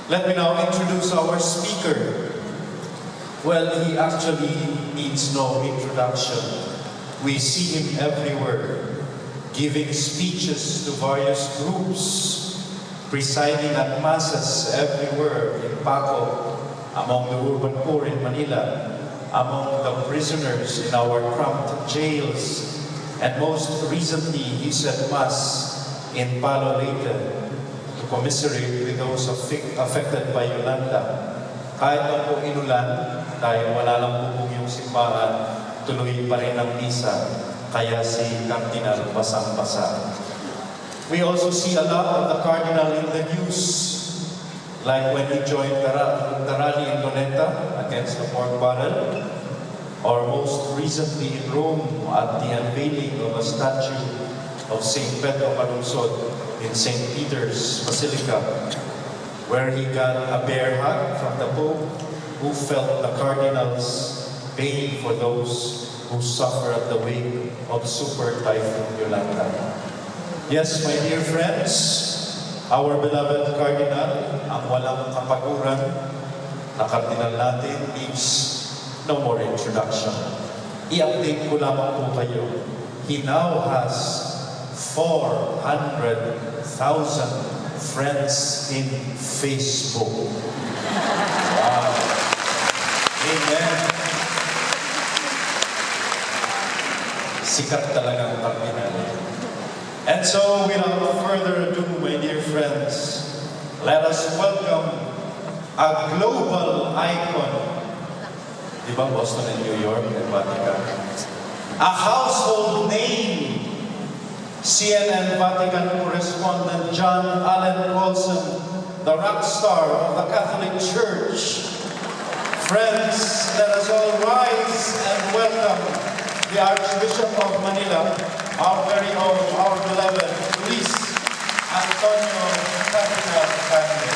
Let me now introduce our speaker. Well, he actually needs no introduction. We see him everywhere, giving speeches to various groups, presiding at masses everywhere in Paco, among the urban poor in Manila, among the prisoners in our cramped jails, and most recently, he said Mass in Palo Leyte to commiserate with those affected by Yolanda. Kahit na po inulan, dahil wala lang bubong yung simbahan, tuloy pa rin ang misa, kaya si Cardinal basang-basa. We also see a lot of the Cardinal in the news, like when he joined the rally in Araneta against the pork barrel, or most recently in Rome at the unveiling of a statue of St. Pedro Calungsod in St. Peter's Basilica, where he got a bear hug from the Pope, who felt the Cardinal's pain for those who suffer at the wake of Super Typhoon Yolanda. Yes, my dear friends, our beloved Cardinal, ang walang kapaguran na Cardinal natin, needs no more introduction. I-update ko lamang po kayo. He now has 400,000 friends in Facebook. Wow. Amen. Sikat talagang Cardinal. And so, without further ado, my dear friends, let us welcome a global icon. Diba, Boston and New York and Vatican? A household name. CNN Vatican correspondent John Allen Colson, the rock star of the Catholic Church. Friends, let us all rise and welcome the Archbishop of Manila, our very own, our beloved Luis Antonio Cardinal Tagle.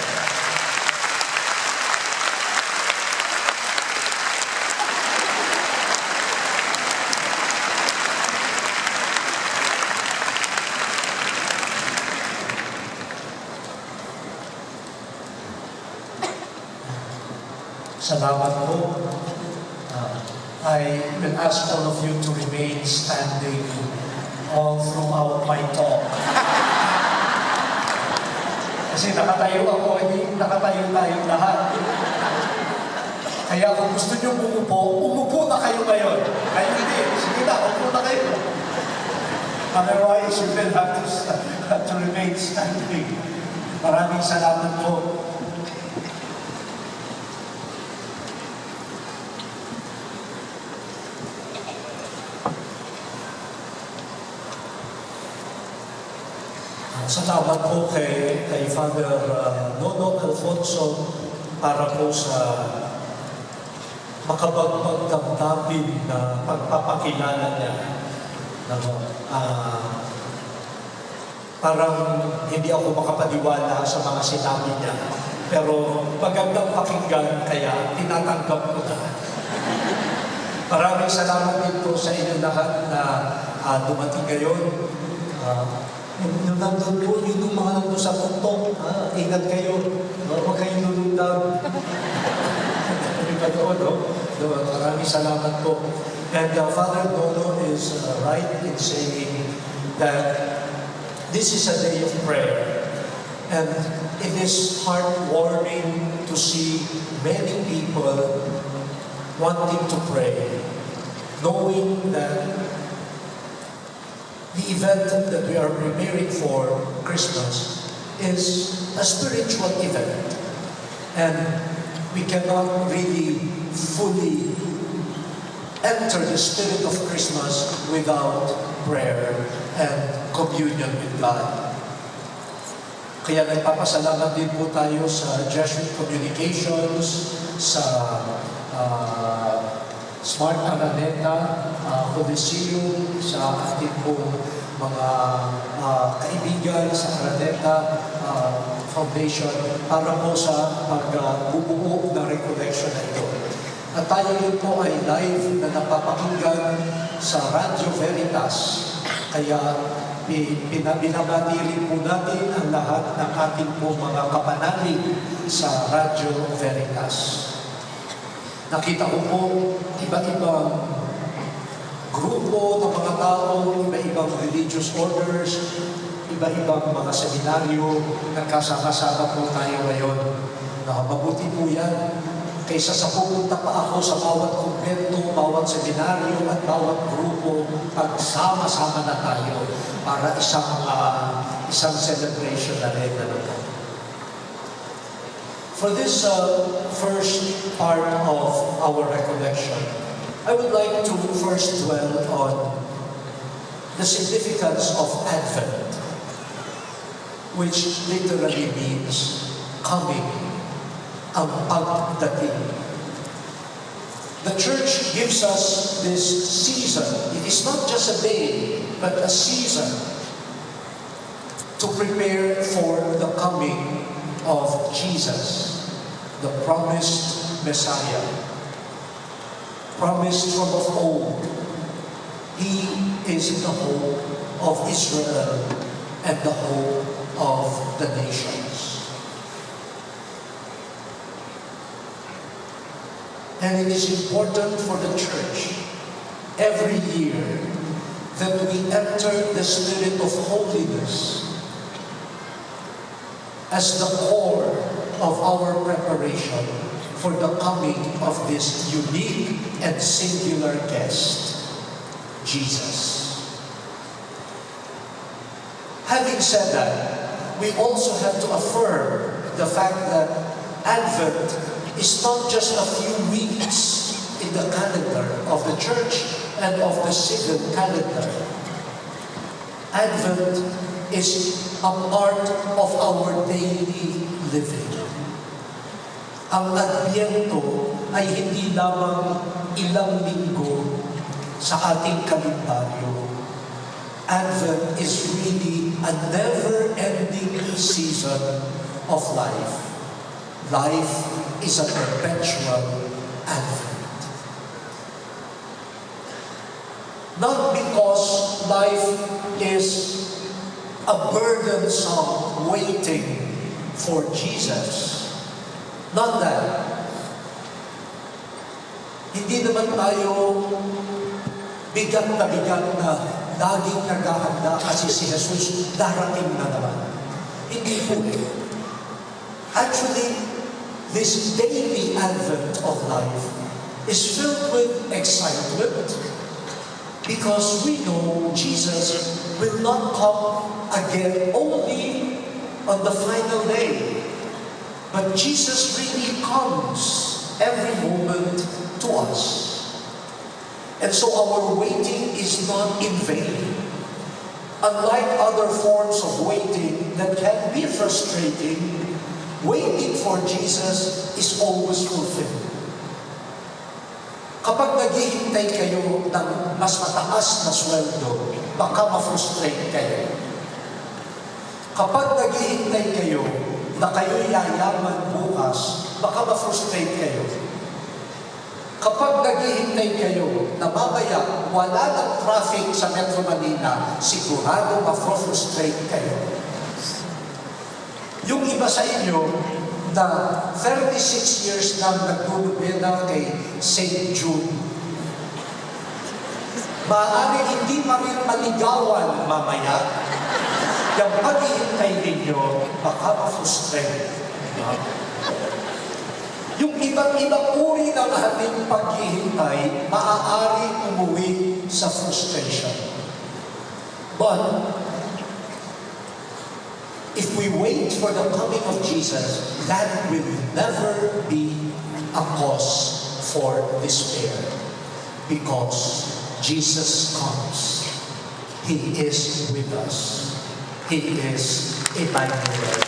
Salamat po. I will ask all of you to remain standing all throughout my talk. Kasi nakatayo ako, hindi nakatayo tayong lahat. Kaya kung gusto nyo umupo na kayo ngayon. Kaya hindi, sige na, umupo na kayo. Otherwise, you will have to remain standing. Maraming salamat po. Salamat po kay Father Nono Alfonso para po sa makabagbagdamdamin na pagpapakilala niya. Parang hindi ako makapaniwala sa mga sinabi niya. Pero magandang pakinggan, kaya tinatanggap ko na. Maraming salamat din po sa inyo lahat na dumating ngayon. Yung nandun po, yung mga nandun sa puntok, ingat kayo, huwag kayong lulundag. Maraming salamat po. And Father Nono is right in saying that this is a day of prayer. And it is heartwarming to see many people wanting to pray, knowing that the event that we are preparing for Christmas is a spiritual event. And we cannot really fully enter the spirit of Christmas without prayer and communion with God. Kaya nagpapasalamat din po tayo sa Jesuit Communications, sa Smart Araneta, Coliseum, sa ating pong mga kaibigan sa Araneta Foundation para po sa pagbubuo ng Recollection na ito. At tayo rin po ay live na napapakinggan sa Radio Veritas Kaya binabati rin po natin ang lahat ng ating po mga kapanalig sa Radyo Veritas. Nakita ko po iba't ibang grupo ng mga tao, iba-ibang religious orders, iba-ibang mga seminaryo, nagkasama-sama po tayo ngayon. Mabuti po yan. Kaysa sa pupunta pa ako sa bawat kumpento, bawat seminaryo at bawat grupo, pagsama-sama na tayo para isang celebration na rin. For this first part of our recollection, I would like to first dwell on the significance of Advent, which literally means coming, ang pagdating. The church gives us this season. It is not just a day, but a season to prepare for the coming of Jesus, the promised Messiah, promised from of old. He is the hope of Israel and the hope of the nations. And it is important for the church every year that we enter the spirit of holiness as the core of our preparation for the coming of this unique and singular guest, Jesus. Having said that, we also have to affirm the fact that Advent is not just a few weeks in the calendar of the church and of the civil calendar. Advent is a part of our daily living. Ang Adbyento ay hindi lamang ilang linggo sa ating kalendaryo. Advent is really a never-ending season of life. Life is a perpetual Advent. Not because life is a burdensome waiting for Jesus. Not that. Hindi naman tayo bigat na laging naghahanda kasi si Jesus darating na naman. Hindi po eh. Actually, this daily advent of life is filled with excitement because we know Jesus will not come again only on the final day. But Jesus really comes every moment to us. And so our waiting is not in vain. Unlike other forms of waiting that can be frustrating, waiting for Jesus is always fulfilled. Kapag naghihintay kayo ng mas mataas na sweldo, baka ma-frustrate kayo. Kapag naghihintay kayo na kayo'y yayaman bukas, baka ma-frustrate kayo. Kapag naghihintay kayo na mamaya wala ng traffic sa Metro Manila, sigurado ma-frustrate kayo. Yung iba sa inyo na 36 years nang nagdudubena kay St. Jude, maaari hindi pa rin maligawan mamaya, yung paghihintay ninyo, baka ma-frustrate. Yung iba't-ibang uri ng ating paghihintay, maaari umuwi sa frustration. But, if we wait for the coming of Jesus, that will never be a cause for despair. Because Jesus comes. He is with us. He is Emmanuel.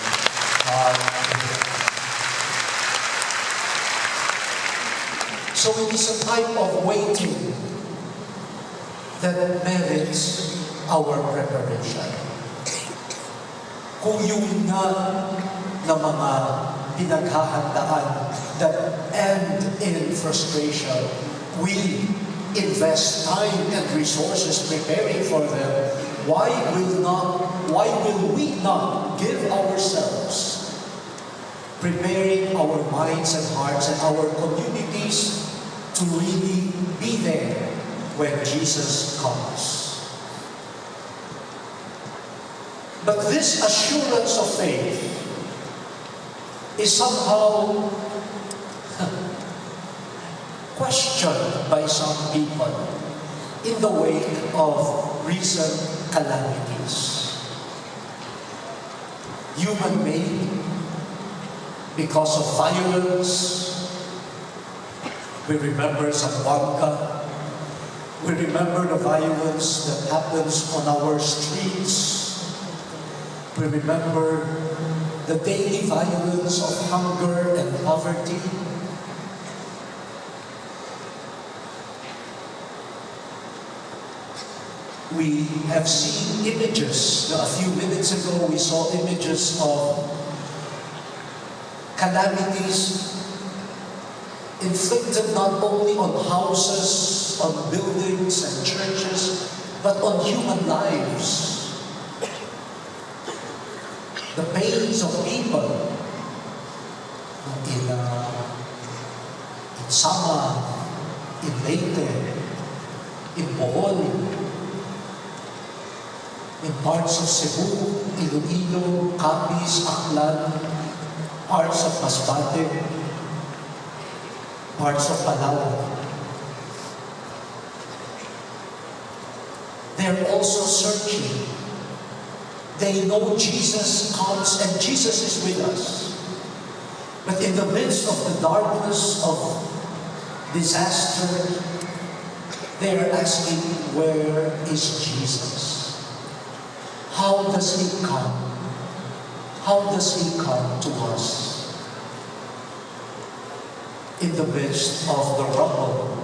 So it is a type of waiting that merits our preparation. Kung yun nga na mga pinaghahandaan that end in frustration, we invest time and resources preparing for them, why will we not give ourselves, preparing our minds and hearts and our communities to really be there when Jesus comes? But this assurance of faith is somehow questioned by some people in the wake of recent calamities. Human-made, because of violence. We remember Zamboanga. We remember the violence that happens on our streets. We remember the daily violence of hunger and poverty. We have seen images. A few minutes ago, we saw images of calamities inflicted not only on houses, on buildings and churches, but on human lives. The pains of people in Sama, in Leyte, in Bohol, in parts of Cebu, Iloilo, Capiz, Aklan, parts of Masbate, parts of Palawan. They're also searching. They know Jesus comes and Jesus is with us. But in the midst of the darkness of disaster, they are asking, where is Jesus? How does He come? How does He come to us? In the midst of the rubble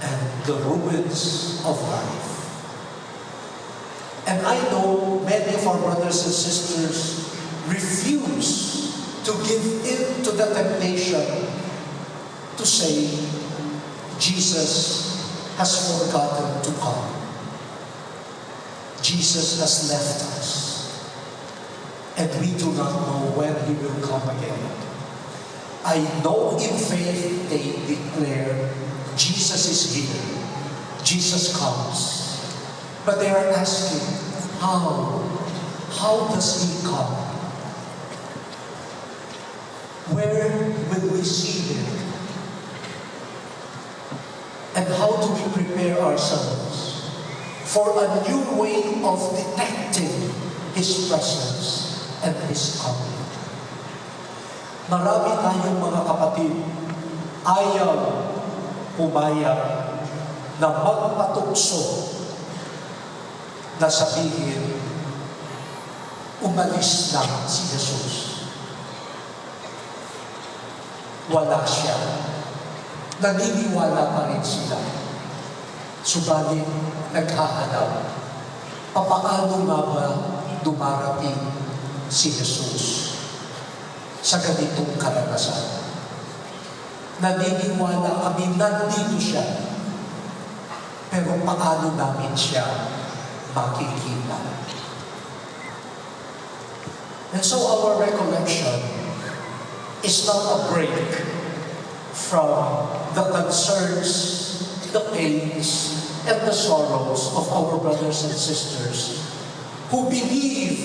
and the ruins of life. And I know many of our brothers and sisters refuse to give in to the temptation to say, Jesus has forgotten to come. Jesus has left us, and we do not know when He will come again. I know in faith they declare, Jesus is here, Jesus comes. But they are asking, how? How does He come? Where will we see Him? And how do we prepare ourselves for a new way of detecting His presence and His coming? Marami tayong mga kapatid ayaw pumayag na magpatukso na sabihin, umalis na si Jesus. Wala siya. Naniniwala pa rin sila. Subalit, naghahanap. Papaano nga ba dumarating si Jesus sa ganitong karanasan? Naniniwala kami nandito siya. Pero paano namin siya makikita? And so our recollection is not a break from the concerns, the pains, and the sorrows of our brothers and sisters who believe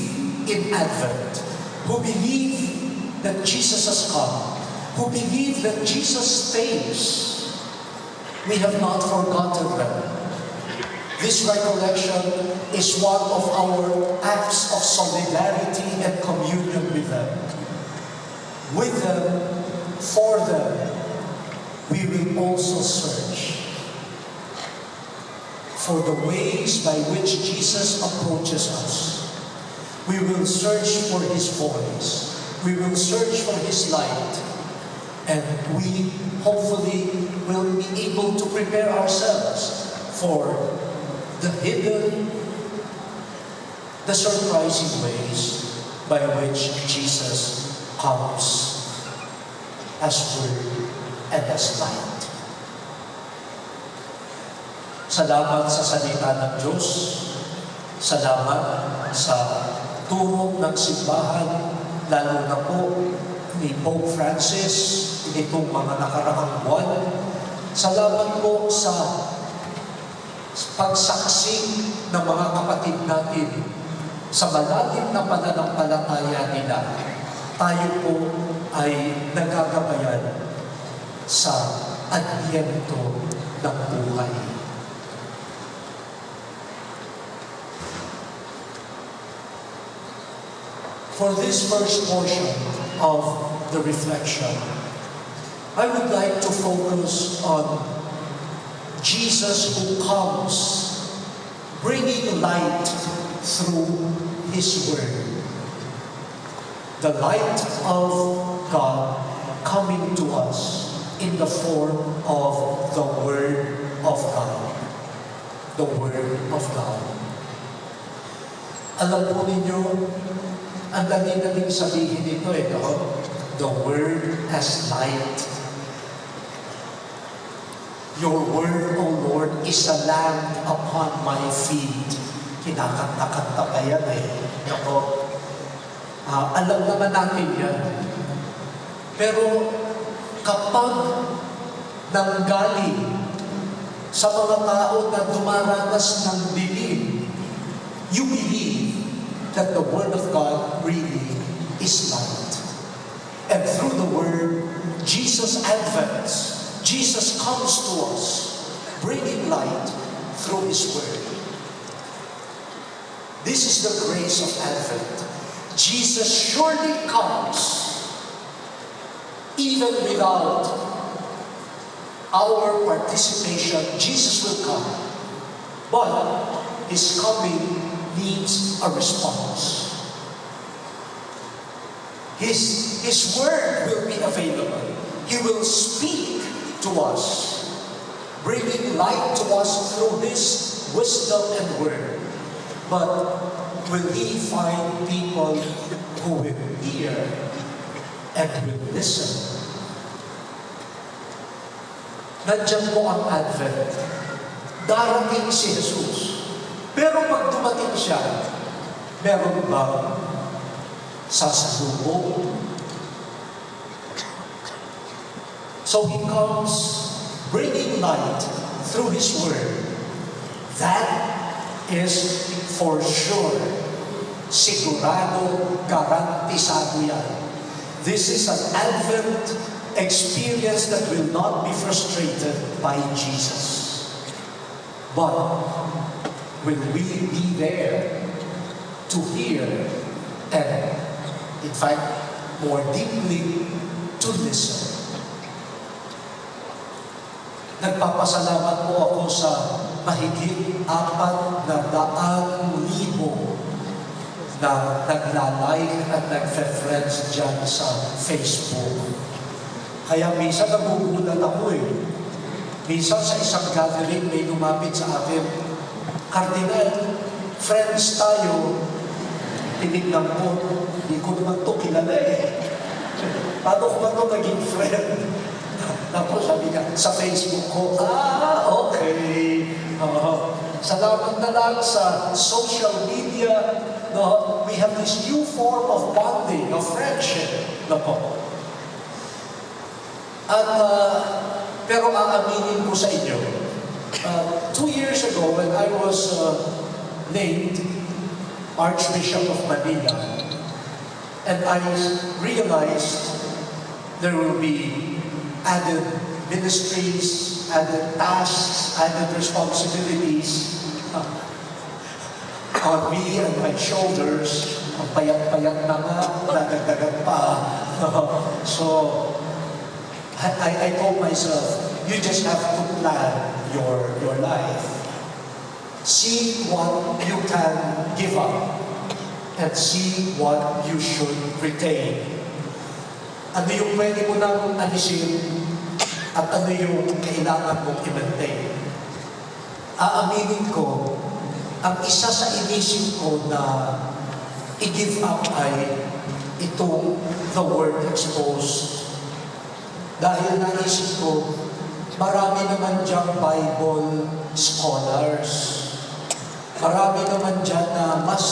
in Advent, who believe that Jesus has come, who believe that Jesus stays. We have not forgotten them. This recollection is one of our acts of solidarity and communion with them. With them, for them, we will also search for the ways by which Jesus approaches us. We will search for His voice. We will search for His light. And we hopefully will be able to prepare ourselves for the hidden, the surprising ways by which Jesus comes as Word and as light. Salamat sa salita ng Diyos. Salamat sa turo ng simbahan, lalo na po ni Pope Francis nitong mga nakaraang buwan. Salamat po sa pagsaksi ng mga kapatid natin sa malalim na pananampalataya nila. Tayo po ay nagagabayan sa adbyento ng buhay. For this first portion of the reflection, I would like to focus on Jesus who comes bringing light through His Word. The light of God coming to us in the form of the Word of God. The Word of God. Alam po ninyo, ang dali-daling sabihin nito no? The Word as light. Your Word, O Lord, is a lamp upon my feet. Kinakanta-kanta pa yan Nako. Alam naman natin yan. Pero kapag nanggaling sa mga tao na dumaranas ng dilim, you believe that the Word of God really is light. And through the Word, Jesus advents. Jesus comes to us, bringing light through His Word. This is the grace of Advent. Jesus surely comes, even without our participation. Jesus will come, but His coming needs a response. His Word will be available. He will speak to us, bringing light to us through His wisdom and Word. But will He find people who will hear and will listen? Nandiyan po ang Advent. Darating si Jesus. Pero pag dumating siya, meron bang sasalubong? So He comes bringing light through His Word. That is for sure. Sigurado, garantisado yan. This is an Advent experience that will not be frustrated by Jesus. But will we be there to hear and, in fact, more deeply, to listen? Nagpapasalamat po ako sa mahigit 400,000 na nagla-like at nagfe-friends dyan sa Facebook. Kaya minsan nagugulat ako Minsan sa isang gathering may lumapit sa akin, Cardinal, friends tayo. Tinignan ko, hindi ko naman ito kilala Paano ko ba ito naging friend? Tapos sabi niya, sa Facebook ko, okay. Salamat na lang sa social media. No, we have this new form of bonding, of friendship. At, pero aaminin ko sa inyo, 2 years ago when I was named Archbishop of Manila, and I realized there will be added ministries, added tasks, added responsibilities on me and my shoulders. Ang payat-payat na nga, nadagdagan pa. So, I told myself, you just have to plan your life. See what you can give up and see what you should retain. Ano yung pwede mo nang alisin at ano yung kailangan mong i-maintain. Aaminin ko, ang isa sa inisip ko na i-give up ay itong the word exposed. Dahil naisip ko, marami naman diyang Bible scholars. Marami naman dyan na mas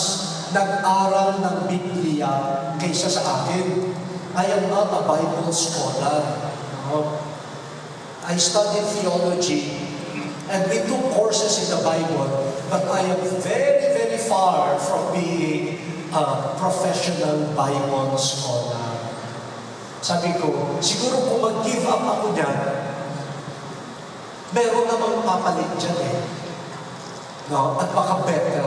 nag-aral ng Biblia kaysa sa akin. I am not a Bible scholar. No? I studied theology and we took courses in the Bible, but I am very, very far from being a professional Bible scholar. Sabi ko, siguro kung mag-give up ako dyan, meron namang papalit dyan eh. No? At baka better.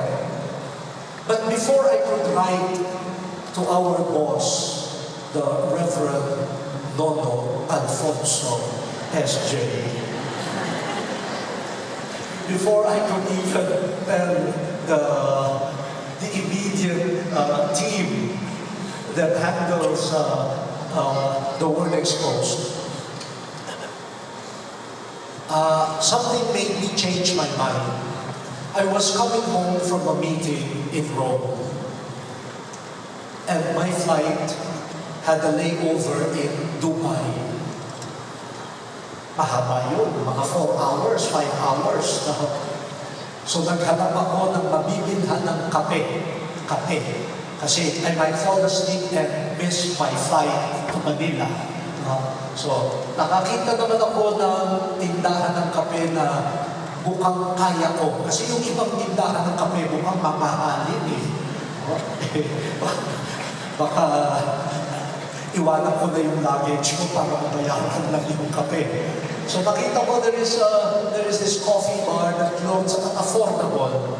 But before I could write to our boss, the Reverend Nono Alfonso S.J., before I could even tell the immediate team that handles the word exposed, something made me change my mind. I was coming home from a meeting in Rome, and my flight had a layover in Dubai. Mahaba yun, mga 4 hours, 5 hours. So naghanap ako ng mabibilhan ng kape. Kasi I might fall asleep and miss my flight to Manila. So nakakita naman ako ng tindahan ng kape na mukhang kaya ko. Kasi yung ibang tindahan ng kape mukhang mamahalin eh. Baka iwanan ko na yung luggage ko para mabayaran lang yung kape. So nakita ko there is this coffee bar that clothes at affordable.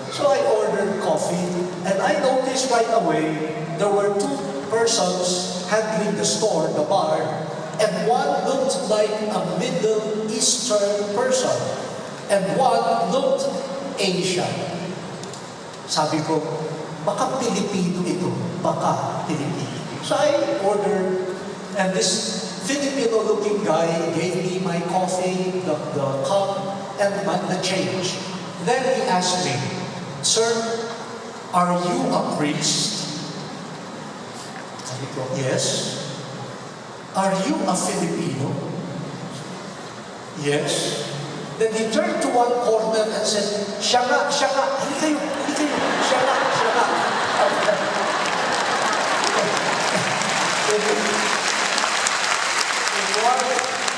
So I ordered coffee and I noticed right away there were 2 persons handling the store, the bar, and one looked like a Middle Eastern person and one looked Asian. Sabi ko, baka Pilipino ito. Baka Pilipino. So I ordered, and this Filipino-looking guy gave me my coffee, the cup, and the change. Then he asked me, "Sir, are you a priest?" Sabi ko, "Yes." "Are you a Filipino?" "Yes." Then he turned to one corner and said, "Siya nga, hali kayo, siya nga."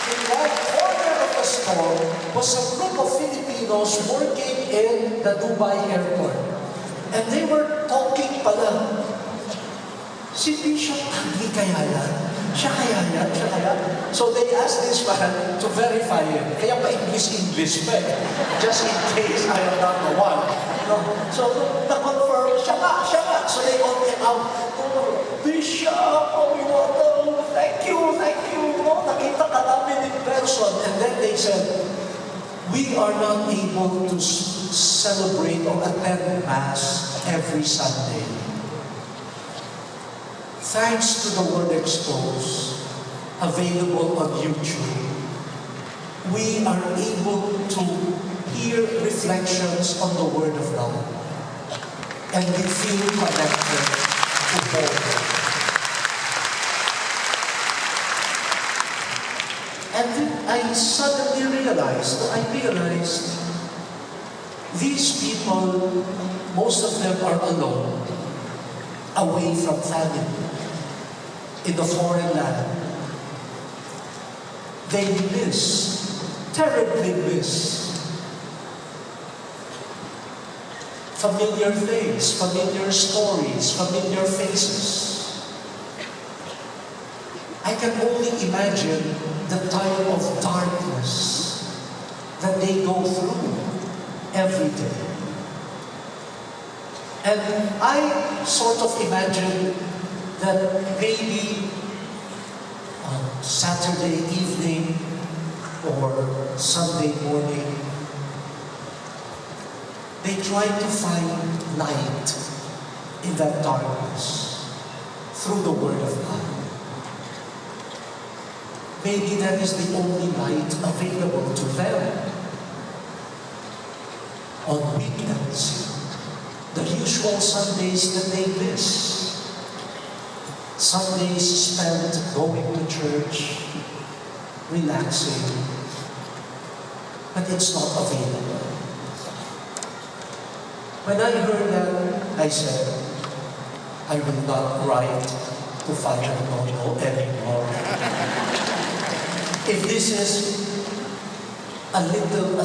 In one corner of the store was a group of Filipinos working in the Dubai airport. And they were talking pala. Si Bishop Tagle kaya yan? Siya kaya? So they asked this man to verify it. Kaya pa English pa eh. Just in case I am not the one. No? So na-confirm, siya nga. So they all came out, "Oh, Bishop, thank you. No, nakita ka namin in person." And then they said, "We are not able to celebrate or attend Mass every Sunday. Thanks to the Word Exposed, available on YouTube, we are able to hear reflections on the Word of God. And we feel connected to God." And then I suddenly realized, these people, most of them are alone, away from family, in a foreign land. They terribly miss familiar things, familiar stories, familiar faces. I can only imagine the time of darkness that they go through every day. And I sort of imagine that maybe on Saturday evening or Sunday morning, they try to find light in that darkness through the Word of God. Maybe that is the only light available to them. On weekends, the usual Sundays that they miss. Sundays spent going to church, relaxing, but it's not available. When I heard that, I said, I will not write to Father Nono anymore. If this is a little,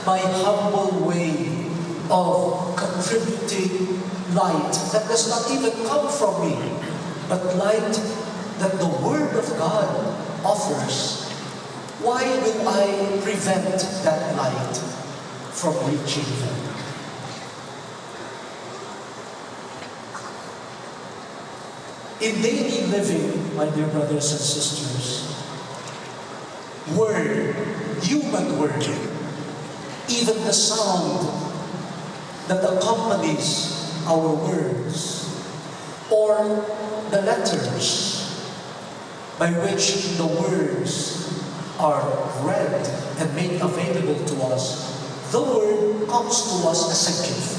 my humble way of contributing light that does not even come from me, but light that the Word of God offers, why will I prevent that light from reaching them? In daily living, my dear brothers and sisters, word, human word, even the sound that accompanies our words, or the letters by which the words are read and made available to us, the word comes to us as a gift.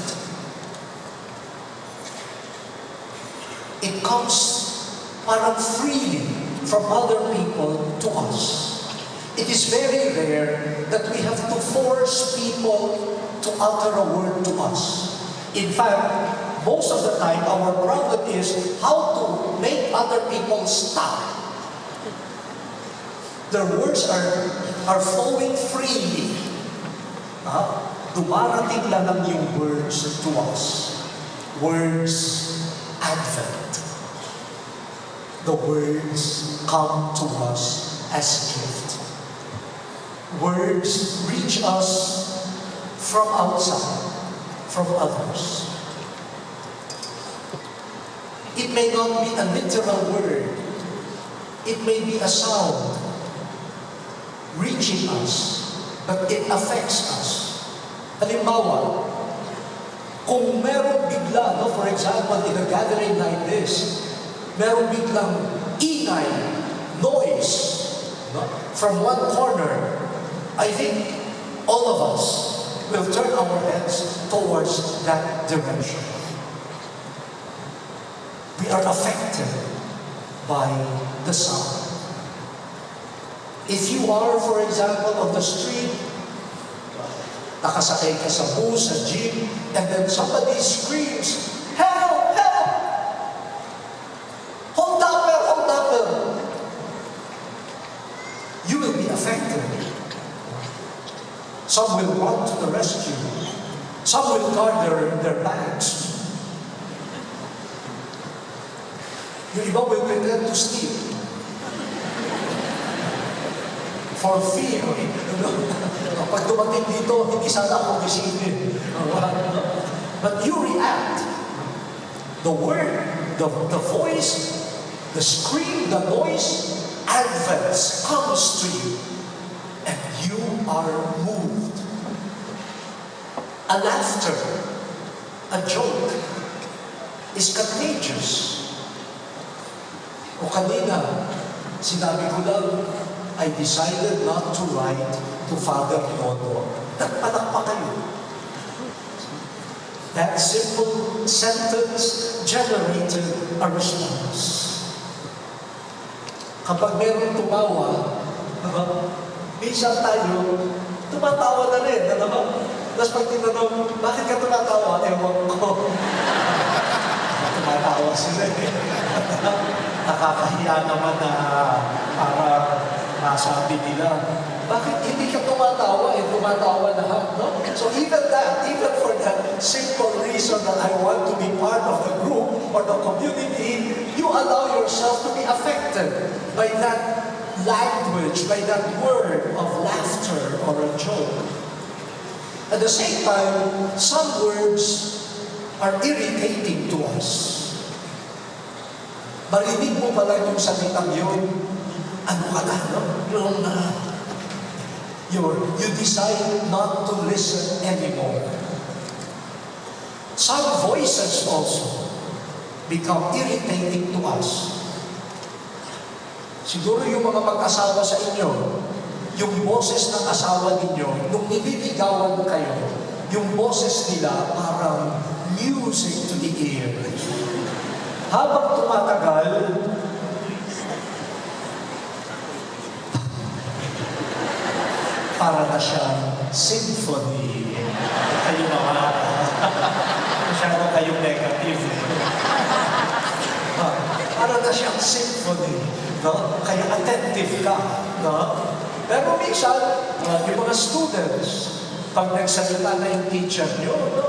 It comes parang freely from other people to us. It is very rare that we have to force people to utter a word to us. In fact, most of the time, our problem is how to make other people stop. Their words are flowing freely. Dumarating lang yung words to us. Words advent. The words come to us as gift. Words reach us from outside, from others. It may not be a literal word. It may be a sound reaching us, but it affects us. Halimbawa, kung meron bigla, for example, in a gathering like this, meron biglang ingay, noise, from one corner, I think all of us will turn our heads towards that direction. We are affected by the sound. If you are, for example, on the street, nakasakay ka sa bus, sa jeep, and then somebody screams, "Help! Help! Hold upper! Hold upper!" You will be affected. Some will run to the rescue. Some will guard their bags. Yung iba will pretend to sleep. For fear. Kapag dumating dito, hindi sana ako gisingin. But you react. The word, the voice, the scream, the noise, advents, comes to you. And you are moved. A laughter, a joke, is contagious. O kanina, sinabi ko lang, I decided not to write to Father Nono. Nagpalakpak kayo. That simple sentence generated a response. Kapag meron tumawa, minsan tayo, tumatawa na rin. Tapos pag tinanong, bakit ka tumatawa? Ewan ko. Tumatawa sila eh. Nakakahiya naman na para masabi nila, bakit hindi ka tumatawa? Tumatawa lahat, no? So even for that simple reason that I want to be part of the group or the community, you allow yourself to be affected by that language, by that word of laughter or a joke. At the same time, some words are irritating to us. Marinig mo pala yung salitang yun, ano ka na, no? You decide not to listen anymore. Some voices also become irritating to us. Siguro yung mga mag-asawa sa inyo, yung boses ng asawa ninyo, nung nililigawan kayo, yung boses nila parang music to the ear. Habang tumatagal, para na siyang symphony. Kayo attentive. Para na siyang symphony. No? Kaya attentive ka. No? Pero minsan, yung mga students, pag nagsalita na yung teacher nyo, no?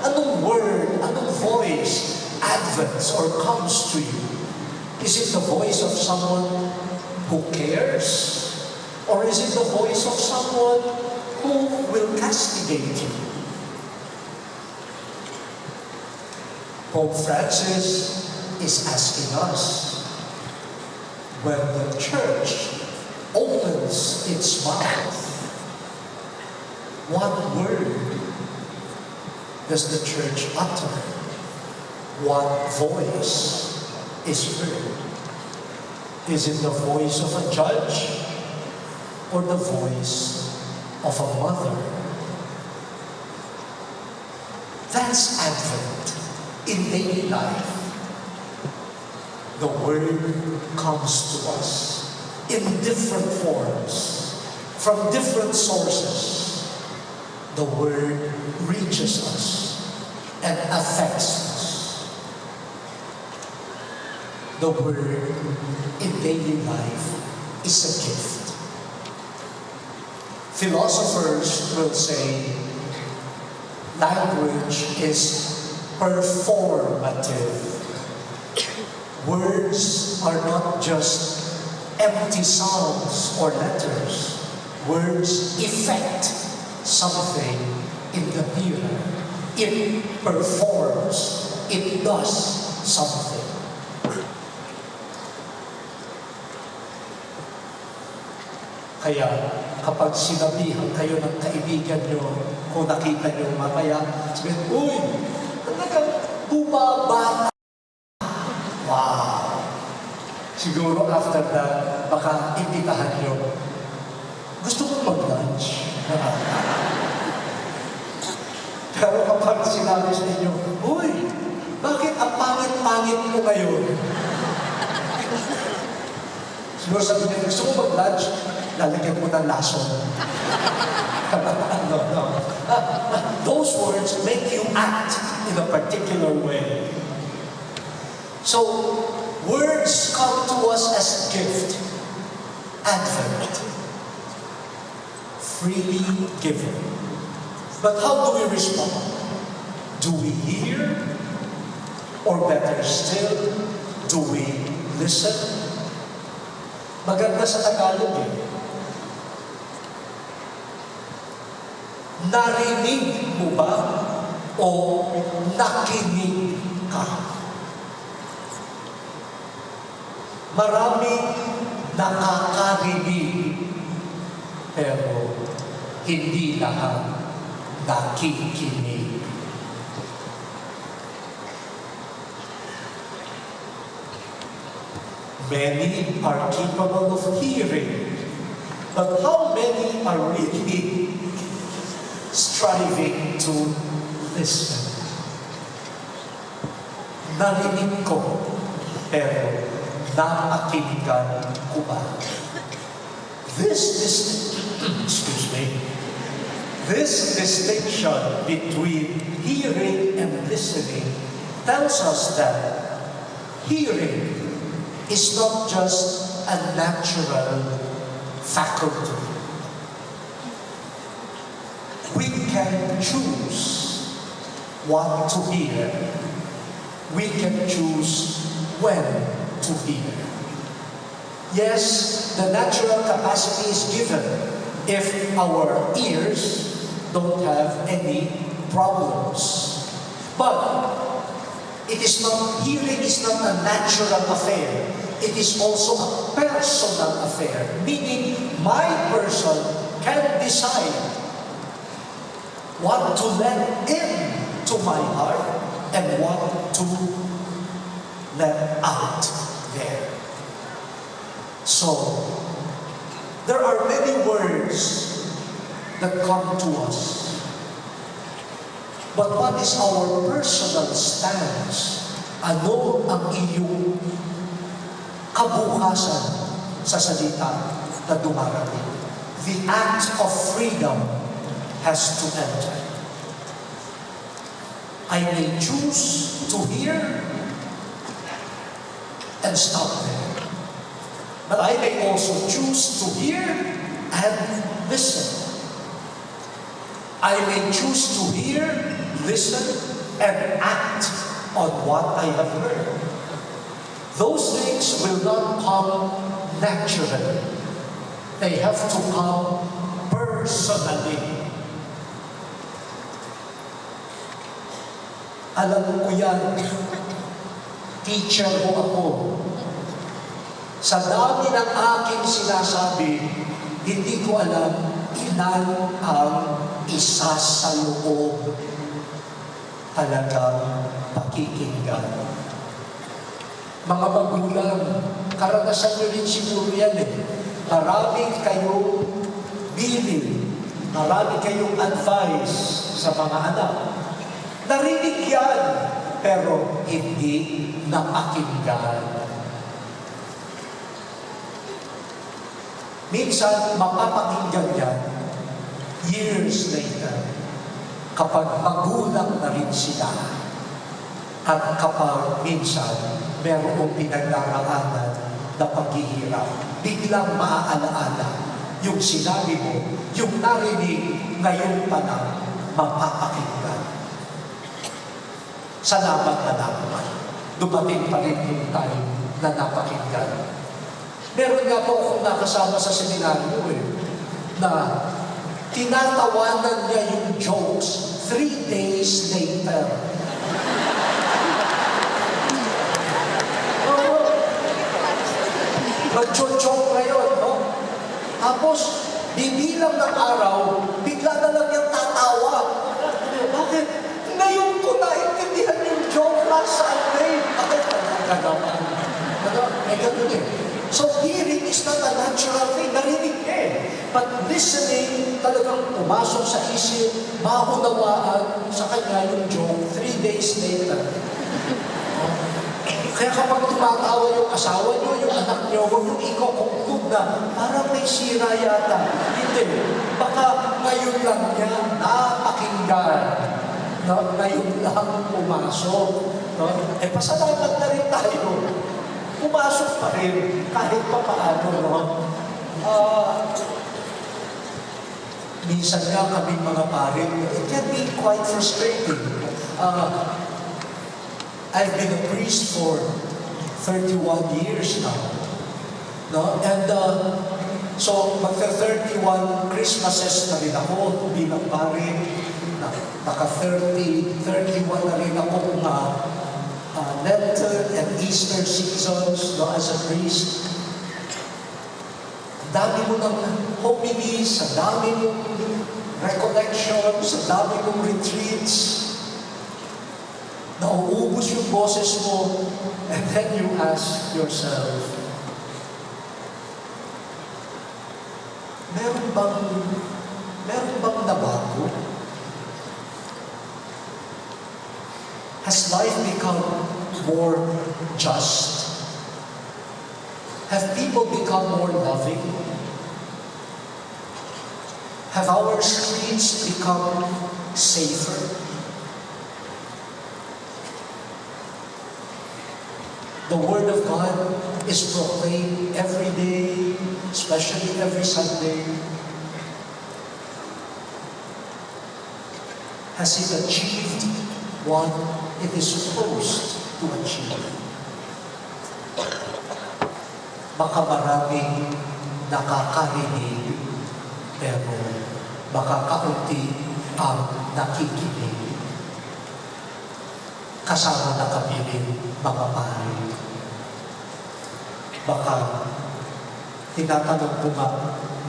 Anong word, anong voice advents or comes to you? Is it the voice of someone who cares? Or is it the voice of someone who will castigate you? Pope Francis is asking us, when the church opens its mouth, what word does the church utter? What voice is heard? Is it the voice of a judge or the voice of a mother? That's Advent in daily life. The Word comes to us in different forms, from different sources. The Word reaches us and affects us. The Word in daily life is a gift. Philosophers will say language is performative. Words are not just empty sounds or letters. Words effect something in the hearer. It performs. It does something. Kaya kapag sinabihan kayo ng kaibigan nyo, kung nakita nyo mamaya, sabihin, uy, talagang bumabata. Wow! Siguro after that, baka imbitahan nyo, gusto mo mag-lunch? Pero kapag sinabi sa inyo, uy, bakit ang pangit-pangit mo ngayon? Siguro sabi niya, gusto mo mag-lunch? Lalagyan mo ng lason. No. Those words make you act in a particular way. So, words come to us as gift. Advent. Freely given. But how do we respond? Do we hear? Or better still, do we listen? Maganda sa Tagalog eh. Narinig mo ba o nakinig ka? Maraming nakakarinig, pero hindi lahat nakikinig. Many are capable of hearing, but how many are really striving to listen? Narinig ko, pero napakinggan ko ba? This distinction between hearing and listening tells us that hearing is not just a natural faculty. We can choose what to hear. We can choose when to hear. Yes, the natural capacity is given if our ears don't have any problems. But hearing is not a natural affair. It is also a personal affair, meaning my person can decide what to let in to my heart and what to let out there. So, there are many words that come to us. But what is our personal stance? Ano ang iyong kabukasan sa salita na dumarating? The act of freedom has to enter. I may choose to hear and stop there. But I may also choose to hear and listen. I may choose to hear, listen, and act on what I have heard. Those things will not come naturally. They have to come personally. Alam ko yan, teacher ko ako. Sa dami ng aking sinasabi, hindi ko alam ilan ang isa sa loob talagang pakikinggan. Mga magulang, karanasan nyo rin siguro yan eh. Marami kayong bilin, marami kayong advice sa mga anak. Narinig yan, pero hindi napakinggan. Minsan, mapapakinggan yan years later kapag magulang na rin sila at kapag minsan merong pinagdaraanan na paghihirap, biglang maaalaala yung sinabi mo, yung narinig ngayon pa na mapapakinggan. Salamat na naman. Dumating pa rin yung time na napakinggan. Meron nga po akong nakasama sa seminaryo na tinatawanan niya yung jokes 3 days later. Nag-joke na yun, no? Tapos, bibilang ng araw, bigla na lang yung tatawa. Bakit? Ngayon ko naintindihan yung joke last Sunday. Bakit? Ganapan. May ganun eh. So, hearing is not a natural thing. Narinig eh. But listening, talagang pumasok sa isip, maunawaan sa kanya yung joke 3 days later. Kaya kapag tumatawa yung asawa nyo, yung anak nyo, huwag yung ikokugkog na parang may sira yata. Hindi. Baka ngayon lang niya napakinggan. No? Ngayon lang pumasok. No? Pasalamat na rin tayo. Pumasok pa rin kahit pa paano. No? Minsan nga kaming mga parin, it can be quite frustrating. I've been a priest for 31 years now. No? And so, magka-31 Christmases na rin ako bilang parin. Naka-31 na rin ako Lenten and Easter seasons, no, as a priest. Ang dami mo ng homilies, ang dami mong recollections, ang dami mong retreats. Nauubos yung boses mo, and then you ask yourself, meron bang nabago? Has life become more just? Have people become more loving? Have our streets become safer? The Word of God is proclaimed every day, especially every Sunday. Has it achieved what it is supposed to achieve? Baka maraming nakakarinig, pero baka kaunti ang nakikinig. Kasama na kami rin mga pari. Baka tinatanong ko ba,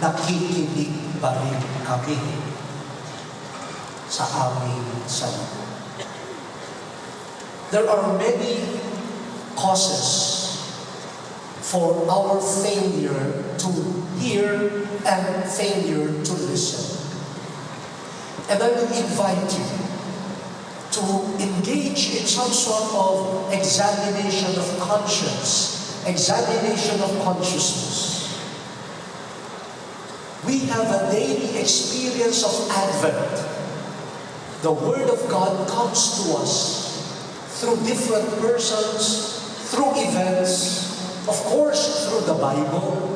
nakikinig ba rin kami sa aming salita? There are many causes for our failure to hear and failure to listen. And I will invite you to engage in some sort of examination of conscience, examination of consciousness. We have a daily experience of Advent. the Word of God comes to us through different persons, through events, of course, through the Bible.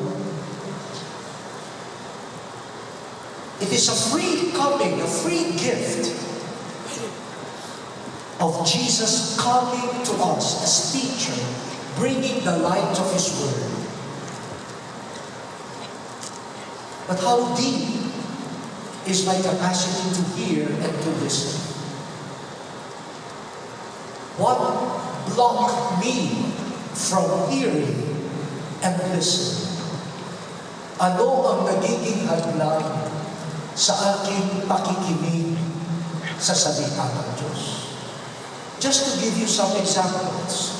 It is a free coming, a free gift of Jesus coming to us as teacher, bringing the light of His Word. But how deep is my capacity to hear and to listen? What blocked me from hearing and listening? Ano ang nagiging hadlang sa aking pakikinig sa salita ng Diyos? Just to give you some examples.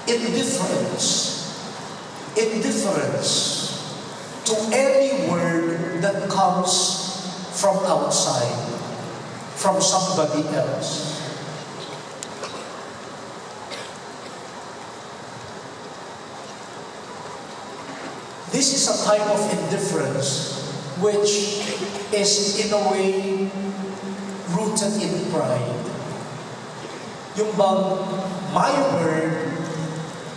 Indifference to any word that comes from outside, from somebody else. This is a type of indifference which is in a way rooted in pride. Yung bang my word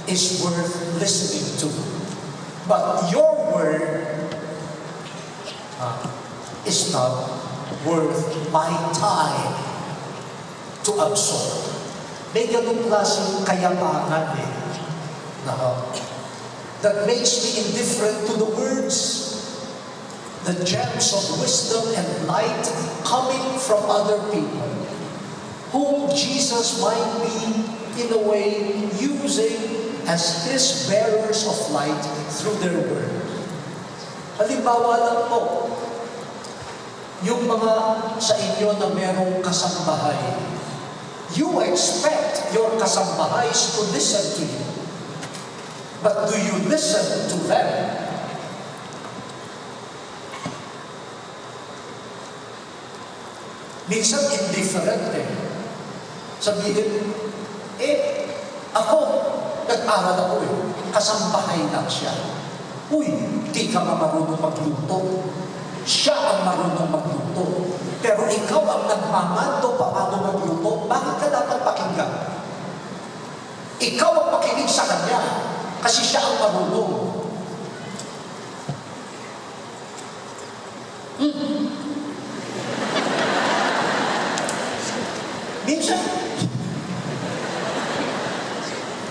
is worth listening to, but your word is not worth my time to absorb. May ganung klaseng kayabangan that makes me indifferent to the words, the gems of wisdom and light coming from other people, whom Jesus might be, in a way, using as His bearers of light through their word. Halimbawa lang po, yung mga sa inyo na merong kasambahay, you expect your kasambahays to listen to you. But do you listen to them? Minsan indifferent Sabihin, ako, nag-aral ako kasambahay lang siya. Uy, di ka nga marunong magluto. Siya ang marunong magluto. Pero ikaw ang nagmamando paano magluto, bakit ka dapat pakinggan? Ikaw ang pakinig sa kanya, kasi siya ang marunong. Minsan,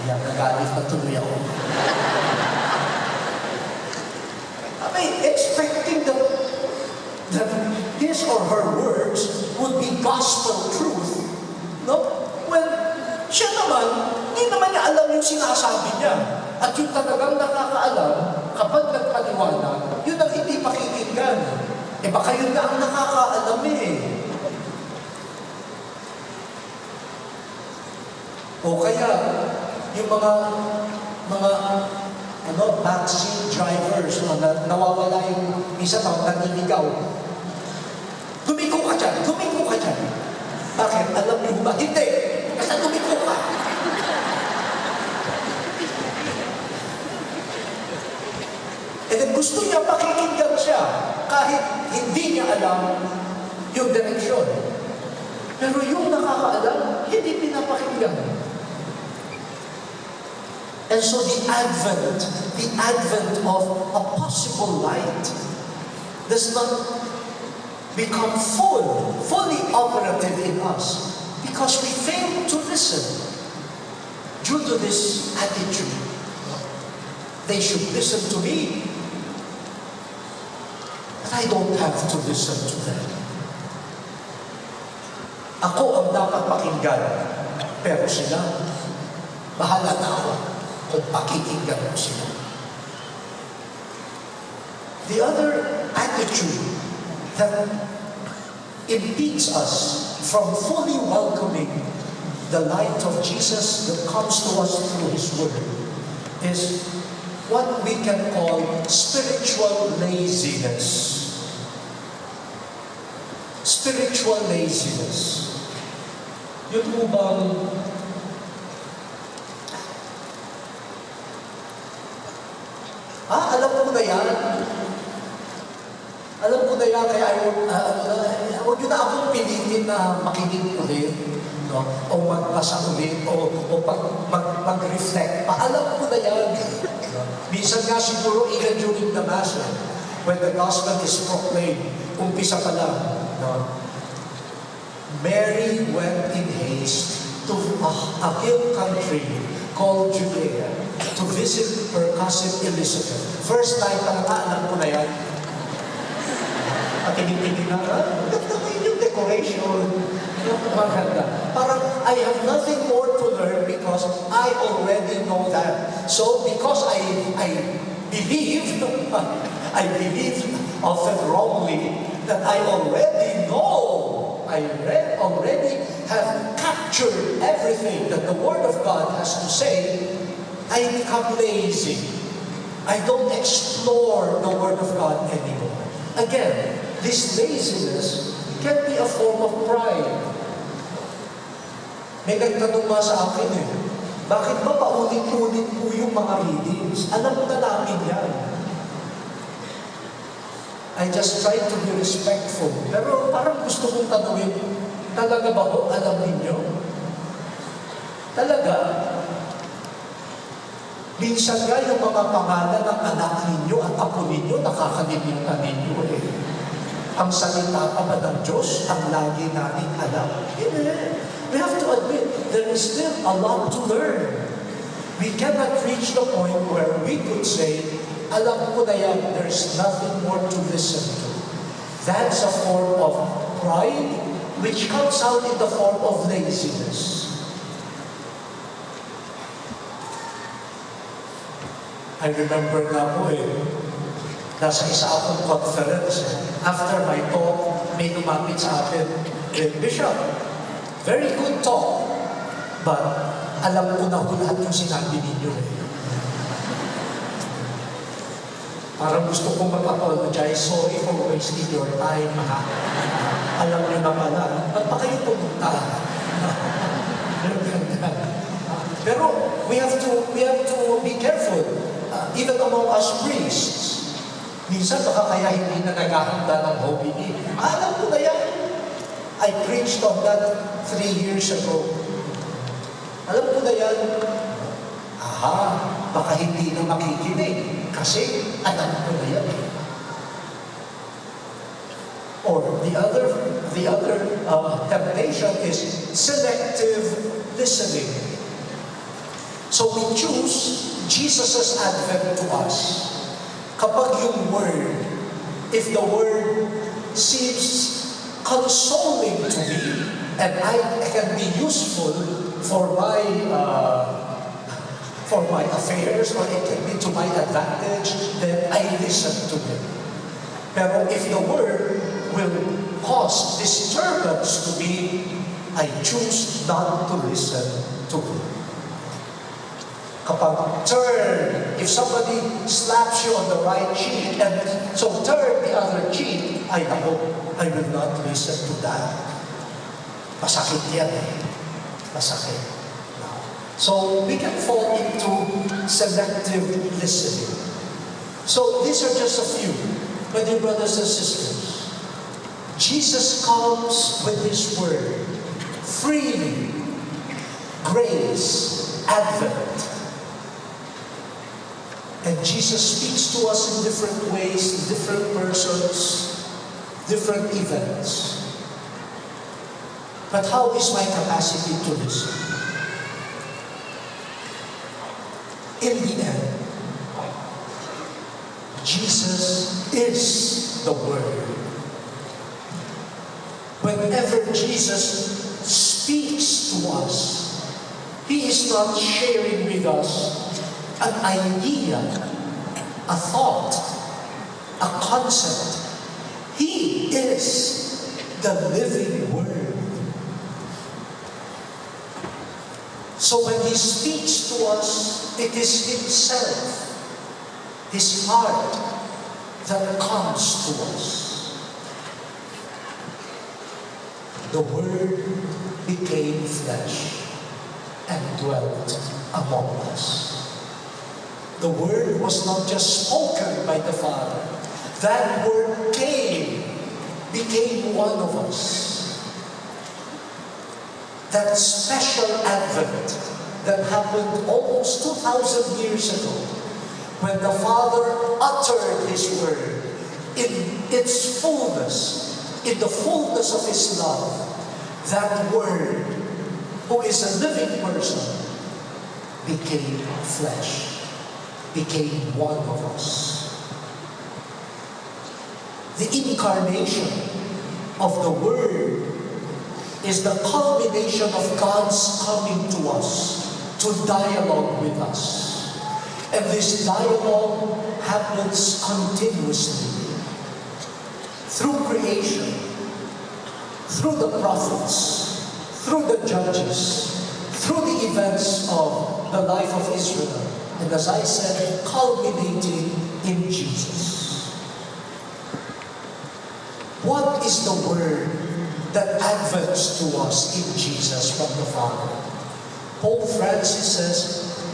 nagalit na tuloy ako. Expecting that his or her words would be gospel truth. No? Well, siya naman, hindi naman niya alam yung sinasabi niya. At yung talagang nakakaalam, kapag nagpaliwanag, yun ang hindi pakikinggan. Baka yun na ang nakakaalam O kaya, yung mga backseat drivers, nawawala yung isa pang naninigaw. Tumiko ka dyan, tumiko ka dyan. Bakit? Alam niyo ba? Hindi! Basta tumiko ka. And then gusto niya pakikinggan siya kahit hindi niya alam yung direksyon. Pero yung nakakaalam, hindi pinapakinggan. And so the advent of a possible light does not become fully operative in us because we fail to listen due to this attitude. They should listen to me, but I don't have to listen to them. Ako ang dapat pakinggan, pero sila, bahala na ako kung pakikinggan mo sila. The other attitude that impedes us from fully welcoming the light of Jesus that comes to us through His Word is what we can call spiritual laziness. Spiritual laziness. Yun po bang alam ko na yan. Alam ko na yan, kaya huwag nyo na akong pilitin na makinig ulit, no? O magbasa ulit, o mag-reflect. Paalam ko na yan. No? Minsan nga siguro, even during the Mass, when the gospel is proclaimed, umpisa pa lang, no? Mary went in haste to a hill country called Judea to visit her cousin Elizabeth. First time pa nga, alam ko na yan. Patingin-tingin na, ganda kayo yung decoration. Maganda. Parang, I have nothing more to learn because I already know that. So, because I believe, I believe often wrongly, that I already know, already have captured everything that the Word of God has to say, I become lazy. I don't explore the Word of God anymore. Again, this laziness can be a form of pride. May nagtanong nga sa akin bakit ba paulit-ulit po yung mga readings? Alam na namin yan. I just try to be respectful. Pero parang gusto kong tanungin, talaga ba ho alam ninyo? Talaga? Minsan nga yung mga pangalan ng anak ninyo at apo ninyo, nakakalimutan ninyo Ang salita pa ba ng Diyos, ang lagi namin alam? We have to admit, there is still a lot to learn. We cannot reach the point where we could say, alam ko na yan, there's nothing more to listen to. That's a form of pride, which comes out in the form of laziness. I remember nga po nasa isa akong conference. After my talk, may lumapit sa akin, Bishop, very good talk, but alam ko na lahat yung sinabi ninyo Parang gusto kong mag-apologize, sorry for wasting your time, ha? Alam niyo na pala, ba't pa kayo pumunta? Pero we have to be careful, even among us priests. Minsan baka kaya hindi na naghahanda ng homily. Alam ko na yan. I preached on that 3 years ago. Alam ko na yan. Baka hindi na makikinig. Kasi alam ko na yan. Or the other temptation is selective listening. So we choose Jesus' advent to us. Kapag yung word, if the word seems consoling to me, and I can be useful for my affairs, or it can be to my advantage, then I listen to it. Pero if the word will cause disturbance to me, I choose not to listen to it. Kapag turn, if somebody slaps you on the right cheek, and so turn the other cheek, I will not listen to that. Masakit yan Masakit. So we can fall into selective listening. So these are just a few, my dear brothers and sisters. Jesus comes with His word freely, grace, advent. And Jesus speaks to us in different ways, different persons, different events. But how is my capacity to listen? In the end, Jesus is the Word. Whenever Jesus speaks to us, He is not sharing with us an idea, a thought, a concept. He is the living Word. So when He speaks to us, it is Himself, His heart, that comes to us. The Word became flesh and dwelt among us. The Word was not just spoken by the Father. That Word came became one of us. That special advent that happened almost 2,000 years ago, when the Father uttered His word in its fullness, in the fullness of His love. That word, who is a living person, became flesh, became one of us. The incarnation of the Word is the culmination of God's coming to us, to dialogue with us. And this dialogue happens continuously through creation, through the prophets, through the judges, through the events of the life of Israel, and as I said, culminating in Jesus. What is the word that advents to us in Jesus from the Father? Pope Francis says,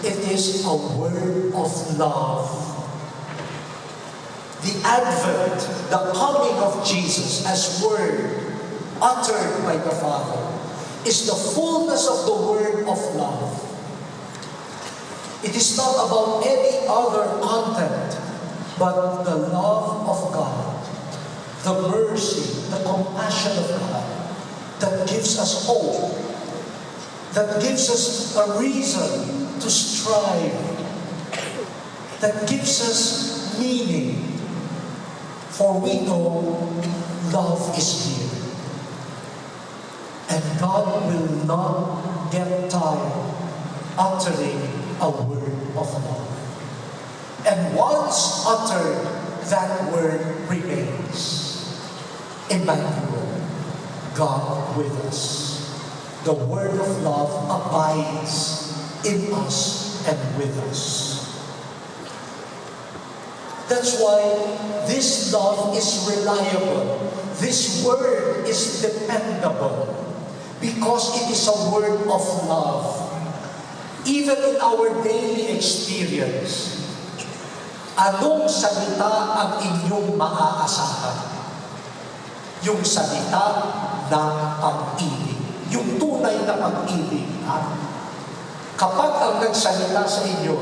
it is a word of love. The advent, the coming of Jesus as word uttered by the Father, is the fullness of the word of love. It is not about any other content, but the love of God, the mercy, the compassion of God, that gives us hope, that gives us a reason to strive, that gives us meaning. For we know love is here. And God will not get tired uttering a word of love. And once uttered, that word remains. Emmanuel, God with us. The word of love abides in us and with us. That's why this love is reliable. This word is dependable. Because it is a word of love. Even in our daily experience, anong salita ang inyong maaasahan? Yung salita ng pag-ibig. Yung tunay na pag-ibig. Kapag ang nagsalita sa inyo,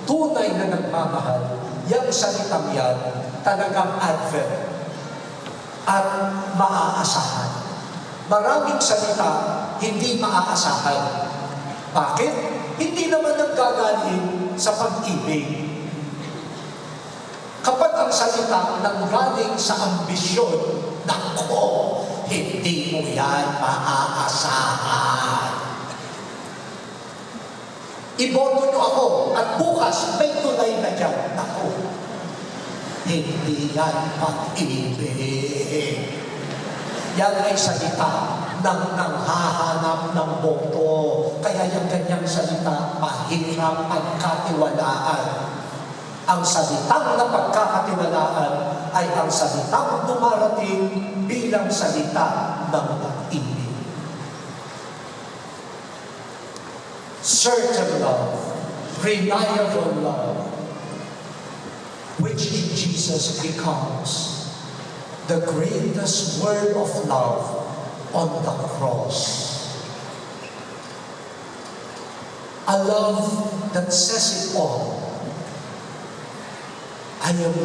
tunay na nagmamahal, yung salitang yan, talagang advent at maaasahan. Maraming salita, hindi maaasahan. Bakit? Hindi naman naggagaling sa pag-ibig. Kapag ang salita nanggaling sa ambisyon, nako, hindi mo yan maaasahan. Iboto nyo ako at bukas may tulay na dyan. Nako, hindi yan pag-ibig. Yan ay salita ng nanghahanap ng boto. Kaya yung ganyang salita, mahirap pagkatiwalaan. Ang salitang na pagkakatiwalaan ay ang salitang dumarating bilang salita ng pag-ibig. Certain love, reliable love, which in Jesus becomes the greatest word of love on the cross. A love that says it all. I am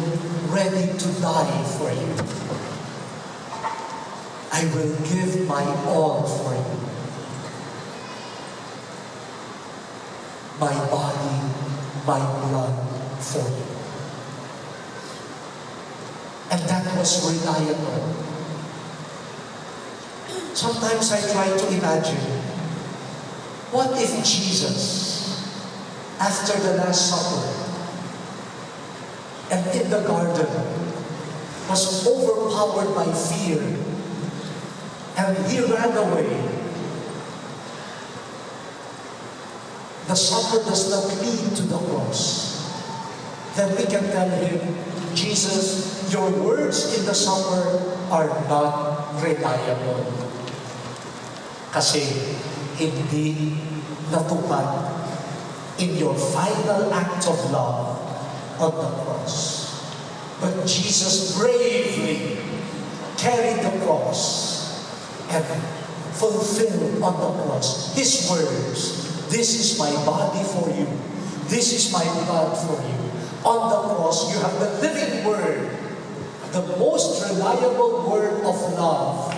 ready to die for you. I will give my all for you. My body, my blood for you. And that was reliable. Sometimes I try to imagine, what if Jesus, after the Last Supper, and in the garden, was overpowered by fear, and he ran away. The supper does not lead to the cross. Then we can tell him, Jesus, your words in the supper are not reliable. Kasi hindi natupad in your final act of love on the cross. But Jesus bravely carry the cross and fulfill on the cross His words. This is my body for you. This is my blood for you. On the cross, you have the living word, the most reliable word of love.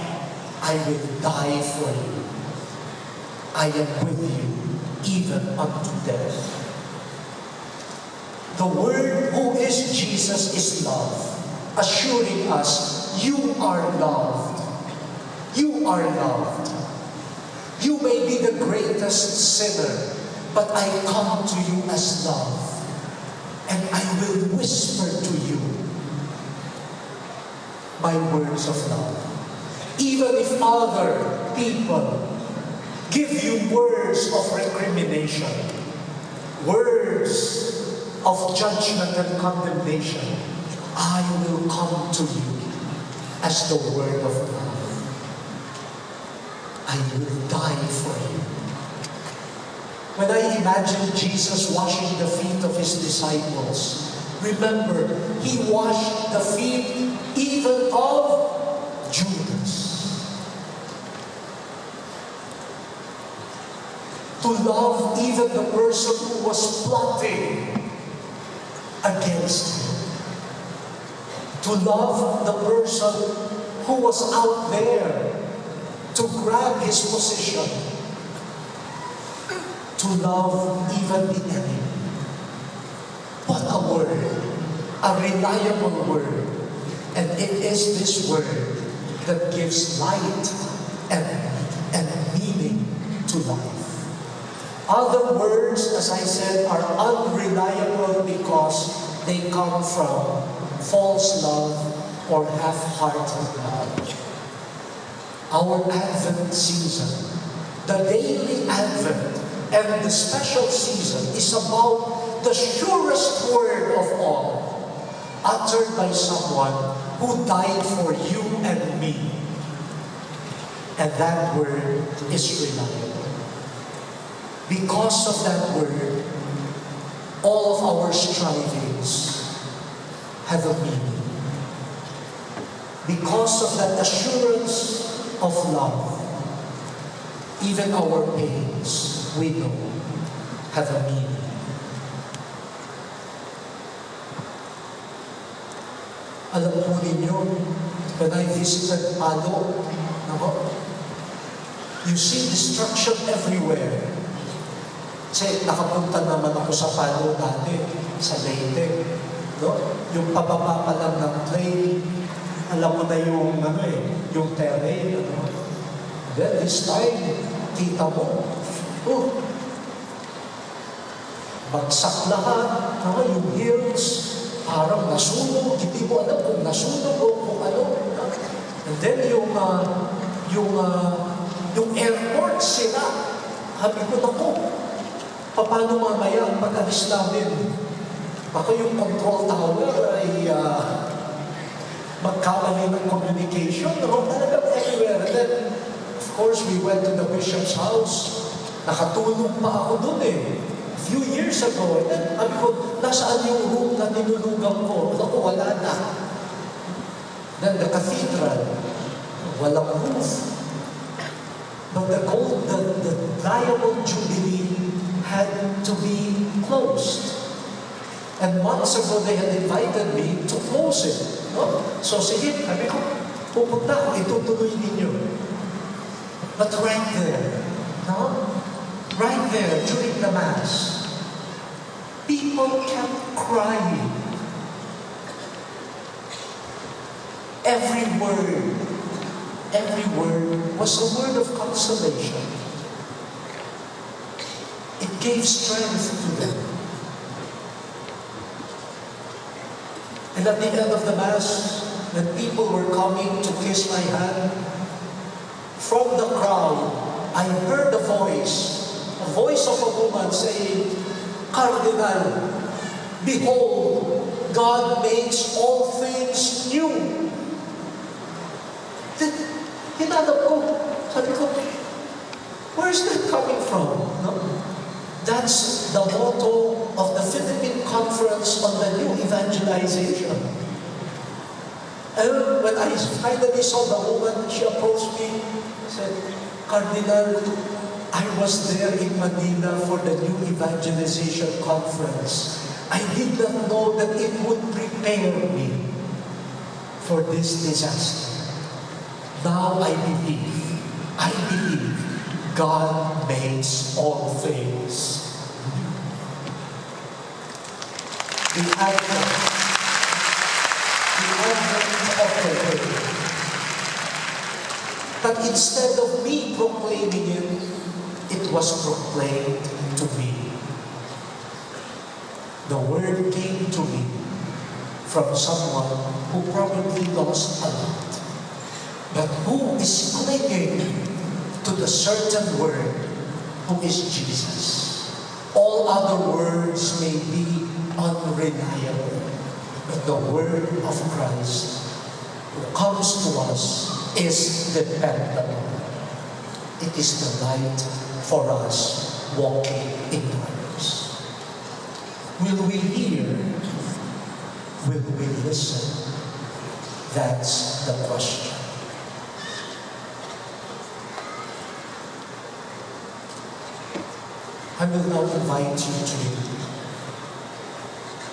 I will die for you. I am with you, even unto death. The Word, who is Jesus, is love, assuring us, you are loved. You are loved. You may be the greatest sinner, but I come to you as love, and I will whisper to you my words of love. Even if other people give you words of recrimination, words of judgment and condemnation, I will come to you as the word of love. I will die for you. When I imagine Jesus washing the feet of His disciples, remember, He washed the feet even of Judas. To love even the person who was plotting against Him. To love the person who was out there to grab His position. To love even the enemy. What a word. A reliable word. And it is this word that gives light and meaning to life. Other words, as I said, are unreliable because they come from false love or half-hearted love. Our Advent season, the daily Advent, and the special season is about the surest word of all, uttered by someone who died for you and me. And that word is reliable. Because of that word, all of our strivings have a meaning. Because of that assurance of love, even our pains, we know, have a meaning. Alam po ninyo, when I visited Palo, you see destruction everywhere. Kasi nakapunta naman ako sa Palo dati, sa Leyte. No? Yung pababa pa lang ng train, alam mo na yung, yung terrain. Then this time, kita mo, bagsak lahat, yung hills, parang nasunog, hindi mo alam kung nasunog o kung ano. And then yung airport sila, sabi ko, naku, paano mamaya ang pag-alis namin? Baka yung control tower ay magkamali ng communication. Talagang everywhere. And then, of course, we went to the bishop's house. Nakatulog pa ako dun eh. A few years ago. And then, sabi ko, nasaan yung room na tinulugan ko? Ako, wala na. Then the cathedral, walang roof. But the Diamond Jubilee had to be closed. And months ago, they had invited me to close it. No? So sige, sabi ko, pupunta ako, itutuloy ninyo. But right there, no? Right there, during the Mass, people kept crying. Every word was a word of consolation. It gave strength to them. And at the end of the Mass, when people were coming to kiss my hand, from the crowd, I heard a voice of a woman saying, "Cardinal, behold, God makes all things new." Then, hinanap ko, sabi ko, where's that coming from? No? That's the motto of the Philippine Conference on the New Evangelization. And when I finally saw the woman, she approached me, said, Cardinal, I was there in Manila for the new evangelization conference. I did not know that it would prepare me for this disaster. Now I believe God makes all things. The advent of the word. But instead of me proclaiming it was proclaimed to me. The word came to me from someone who probably lost a lot, but who is clinging to the certain word, who is Jesus. All other words may be unreliable, but the word of Christ who comes to us is dependable. It is the light for us walking in darkness. Will we hear? Will we listen? That's the question. I will now invite you to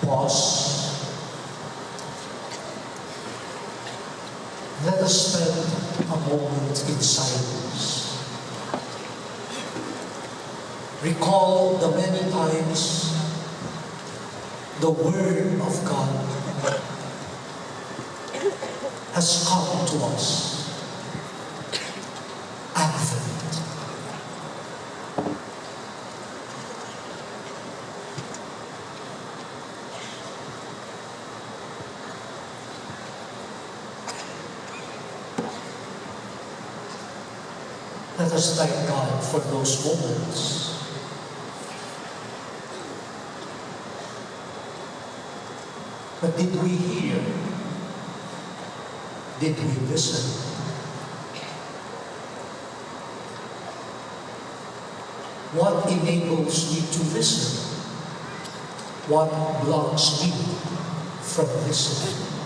pause. Let us spend a moment in silence. Recall the many times the Word of God has come to us. Advent. Let us thank God for those moments. But did we hear? Did we listen? What enables me to listen? What blocks me from listening?